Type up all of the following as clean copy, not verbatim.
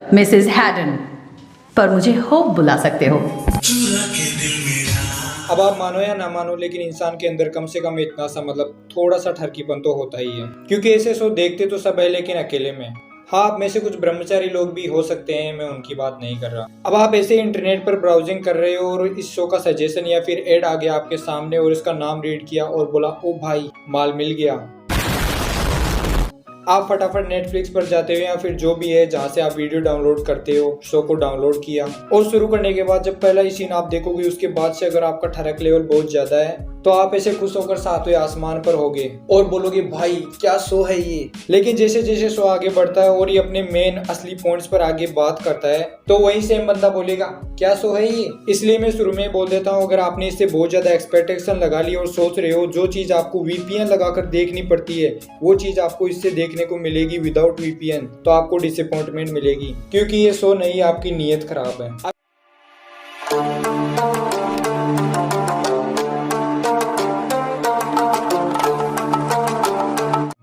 Mrs Hayden, पर मुझे hope बुला सकते हो। अब आप मानो या ना मानो, लेकिन इंसान के अंदर कम से कम इतना सा मतलब थोड़ा सा ठरकीपन तो होता ही है, क्योंकि ऐसे शो देखते तो सब है लेकिन अकेले में। हाँ, आप में से कुछ ब्रह्मचारी लोग भी हो सकते हैं, मैं उनकी बात नहीं कर रहा। अब आप ऐसे इंटरनेट पर ब्राउजिंग कर रहे हो और इस शो का सजेशन या फिर एड आ गया आपके सामने और इसका नाम रीड किया और बोला ओ भाई माल मिल गया। आप फटाफट नेटफ्लिक्स पर जाते हो या फिर जो भी है जहाँ से आप वीडियो डाउनलोड करते हो, शो को डाउनलोड किया और शुरू करने के बाद जब पहला ही सीन आप देखोगे उसके बाद से अगर आपका ठरक लेवल बहुत ज्यादा है तो आप ऐसे खुश होकर सातवें आसमान पर होगे और बोलोगे भाई क्या शो है ये। लेकिन जैसे जैसे शो आगे बढ़ता है और ये अपने मेन असली पॉइंट्स पर आगे बात करता है तो वही सेम बंदा बोलेगा क्या शो है ये। इसलिए मैं शुरू में बोल देता हूँ, अगर आपने इससे बहुत ज्यादा एक्सपेक्टेशन लगा ली और सोच रहे हो जो चीज आपको वीपीएन लगाकर देखनी पड़ती है वो चीज आपको इससे देखने को मिलेगी विदाउट वीपीएन, तो आपको डिसअपॉइंटमेंट मिलेगी, क्योंकि ये शो नहीं, आपकी नीयत खराब है।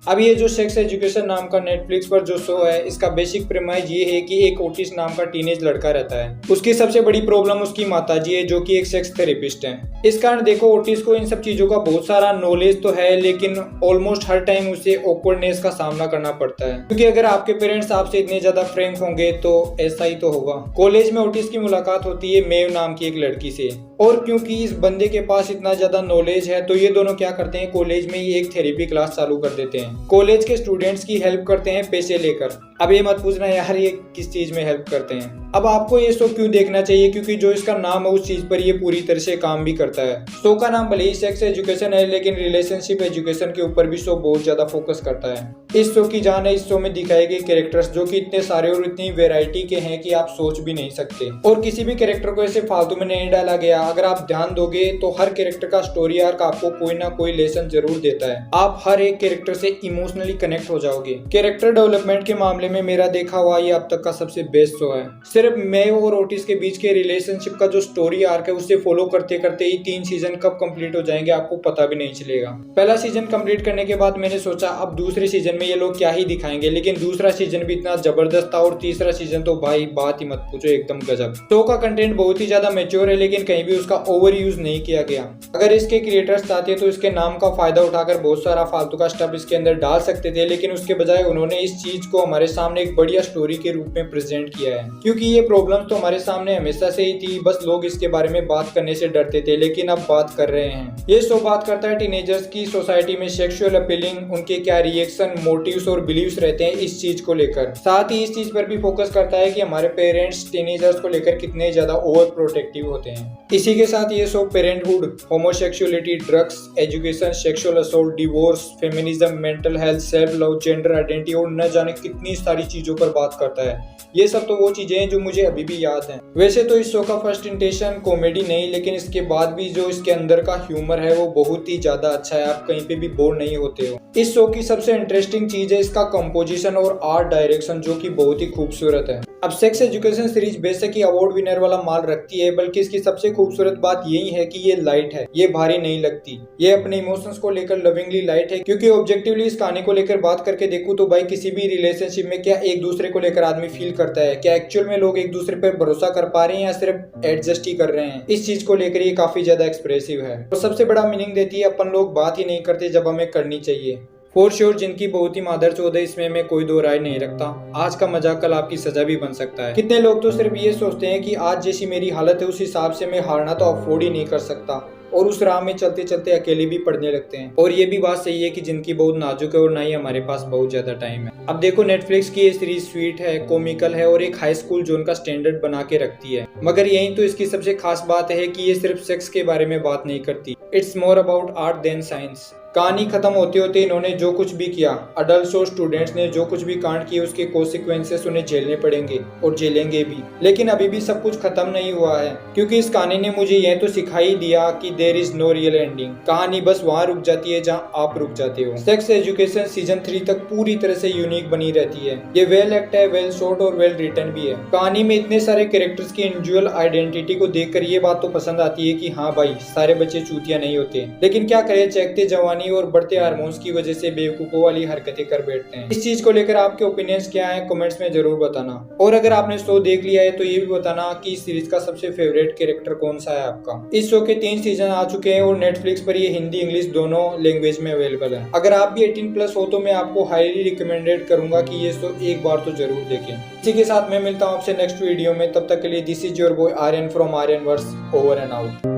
अब ये जो सेक्स एजुकेशन नाम का नेटफ्लिक्स पर जो शो है, इसका बेसिक प्रेमाइज ये है कि एक ओटिस नाम का टीनेज लड़का रहता है। उसकी सबसे बड़ी प्रॉब्लम उसकी माताजी है जो कि एक सेक्स थेरेपिस्ट है। इस कारण देखो ओटिस को इन सब चीजों का बहुत सारा नॉलेज तो है लेकिन ऑलमोस्ट हर टाइम उसे ऑकवर्डनेस का सामना करना पड़ता है, क्योंकि अगर आपके पेरेंट्स आपसे इतने ज्यादा फ्रैंक होंगे तो ऐसा ही तो होगा। कॉलेज में ओटिस की मुलाकात होती है मेव नाम की एक लड़की से, और क्योंकि इस बंदे के पास इतना ज्यादा नॉलेज है तो ये दोनों क्या करते हैं, कॉलेज में ही एक थेरेपी क्लास चालू कर देते हैं। कॉलेज के स्टूडेंट्स की हेल्प करते हैं पैसे लेकर। अब ये मत पूछना यार ये किस चीज में हेल्प करते हैं। अब आपको ये शो क्यों देखना चाहिए, क्योंकि जो इसका नाम है उस चीज पर ये पूरी तरह से काम भी करता है। शो का नाम भले ही सेक्स एजुकेशन है लेकिन रिलेशनशिप एजुकेशन के ऊपर भी शो बहुत ज्यादा फोकस करता है। इस शो की जान है इस शो में दिखाए गए कैरेक्टर्स जो कि इतने सारे और इतनी वेराइटी के हैं कि आप सोच भी नहीं सकते, और किसी भी कैरेक्टर को ऐसे फालतू में नहीं डाला गया। अगर आप ध्यान दोगे तो हर कैरेक्टर का स्टोरी आर्क आपको कोई ना कोई लेसन जरूर देता है। आप हर एक कैरेक्टर से इमोशनली कनेक्ट हो जाओगे। कैरेक्टर डेवलपमेंट के मामले में मेरा देखा हुआ ये अब तक का सबसे बेस्ट शो है। सिर्फ मेव और ओटिस के बीच के रिलेशनशिप का जो स्टोरी आर्क है उसे फॉलो करते करते ही 3 सीजन कब कंप्लीट हो जाएंगे आपको पता भी नहीं चलेगा। पहला सीजन कंप्लीट करने के बाद मैंने सोचा अब दूसरे सीजन में ये लोग क्या ही दिखाएंगे, लेकिन दूसरा सीजन भी इतना जबरदस्त था और तीसरा सीजन तो भाई बात ही मत पूछो, एकदम गजब। शो का कंटेंट बहुत ही ज्यादा मैच्योर है लेकिन कहीं भी उसका ओवर यूज नहीं किया गया। अगर इसके क्रिएटर्स चाहते तो इसके नाम का फायदा उठाकर बहुत सारा फालतू का स्टफ इसके अंदर डाल सकते थे, लेकिन उसके बजाय उन्होंने इस चीज को हमारे सामने एक बढ़िया स्टोरी के रूप में प्रेजेंट किया है। क्योंकि ये प्रॉब्लम तो हमारे सामने हमेशा से ही थी, बस लोग इसके बारे में बात करने से डरते थे, लेकिन अब बात कर रहे हैं। ये शो बात करता है टीनेजर्स की सोसाइटी में सेक्सुअल अपीलिंग, उनके क्या रिएक्शन, मोटिव्स और बिलीव्स रहते हैं इस चीज को लेकर। साथ ही इस चीज पर भी फोकस करता है कि हमारे पेरेंट्स टीनेजर्स को लेकर कितने ज्यादा ओवर प्रोटेक्टिव होते हैं। इसी के साथ ये show parenthood, homosexuality, drugs, education, sexual assault, divorce, feminism, mental health, self love, gender identity और न जाने कितनी सारी चीजों पर बात करता है। ये सब तो वो चीजें हैं जो मुझे अभी भी याद हैं। वैसे तो इस शो का फर्स्ट इंटेंशन कॉमेडी नहीं, लेकिन इसके बाद भी जो इसके अंदर का ह्यूमर है वो बहुत ही ज्यादा अच्छा है, आप कहीं पे भी बोर नहीं होते हो। इस शो की सबसे इंटरेस्टिंग चीज है इसका कंपोजिशन और आर्ट डायरेक्शन जो कि बहुत ही खूबसूरत है। अब सेक्स एजुकेशन सीरीज बेशक ही अवार्ड विनर वाला माल रखती है, बल्कि इसकी सबसे खूबसूरत बात यही है कि ये लाइट है, ये भारी नहीं लगती। ये अपने इमोशंस को लेकर लविंगली लाइट है, क्योंकि ऑब्जेक्टिवली इस कहानी को लेकर बात करके देखूं तो भाई किसी भी रिलेशनशिप में क्या एक दूसरे को लेकर आदमी फील करता है, क्या एक्चुअल में लोग एक दूसरे पर भरोसा कर पा रहे हैं या सिर्फ एडजस्ट ही कर रहे हैं। इस चीज को लेकर ये काफी ज्यादा एक्सप्रेसिव है और सबसे बड़ा मीनिंग देती है अपन लोग बात ही नहीं करते जब हमें करनी चाहिए। फॉर श्योर जिनकी बहुत ही मादर चौध है, इसमें मैं कोई दो राय नहीं रखता। आज का मजाक कल आपकी सजा भी बन सकता है। कितने लोग तो सिर्फ ये सोचते हैं कि आज जैसी मेरी हालत है उस हिसाब से मैं हारना तो अफोर्ड ही नहीं कर सकता, और उस राह में चलते चलते अकेले भी पढ़ने लगते हैं। और ये भी बात सही है कि जिनकी बहुत नाजुक है और ना ही हमारे पास बहुत ज्यादा टाइम है। अब देखो नेटफ्लिक्स की ये सीरीज स्वीट है, कॉमिकल है और एक हाई स्कूल जोन का स्टैंडर्ड बना के रखती है, मगर यही तो इसकी सबसे खास बात है कि ये सिर्फ सेक्स के बारे में बात नहीं करती। It's more about art than science. कहानी खत्म होते होते इन्होंने जो कुछ भी किया, अडल्ट्स और स्टूडेंट्स ने जो कुछ भी कांड किए उसके कॉन्सिक्वेंसेस उन्हें झेलने पड़ेंगे और झेलेंगे भी। लेकिन अभी भी सब कुछ खत्म नहीं हुआ है, क्योंकि इस कहानी ने मुझे यह तो सिखाई दिया कि there is no real ending. कहानी बस वहाँ रुक जाती है जहाँ आप रुक जाते हो। सेक्स एजुकेशन सीजन 3 तक पूरी तरह से यूनिक बनी रहती है। ये वेल एक्ट है, वेल शॉट और वेल रिटन भी है। कहानी में इतने सारे कैरेक्टर्स की इंडिविजुअल आइडेंटिटी को देखकर ये बात तो पसंद आती है कि हाँ भाई सारे बच्चे चूतिया नहीं होते, लेकिन क्या करे चहकते जवानी जवानी और बढ़ते हार्मोन्स की वजह से बेवकूफों वाली हरकतें कर बैठते हैं। इस चीज को लेकर आपके ओपिनियंस क्या हैं कमेंट्स में जरूर बताना। और अगर आपने शो देख लिया है तो ये भी बताना कि इस सीरीज का सबसे फेवरेट कैरेक्टर कौन सा है आपका। इस शो के 3 सीजन आ चुके हैं और नेटफ्लिक्स पर ये हिंदी इंग्लिश दोनों लैंग्वेज में अवेलेबल है। अगर आप भी 18+ हो तो मैं आपको हाईली रिकमेंडेड करूंगा कि ये शो एक बार तो जरूर देखें। इसी के साथ मैं मिलता हूँ आपसे नेक्स्ट वीडियो में, तब तक के लिए this is your boy Aryan from Aryan verse, over and out.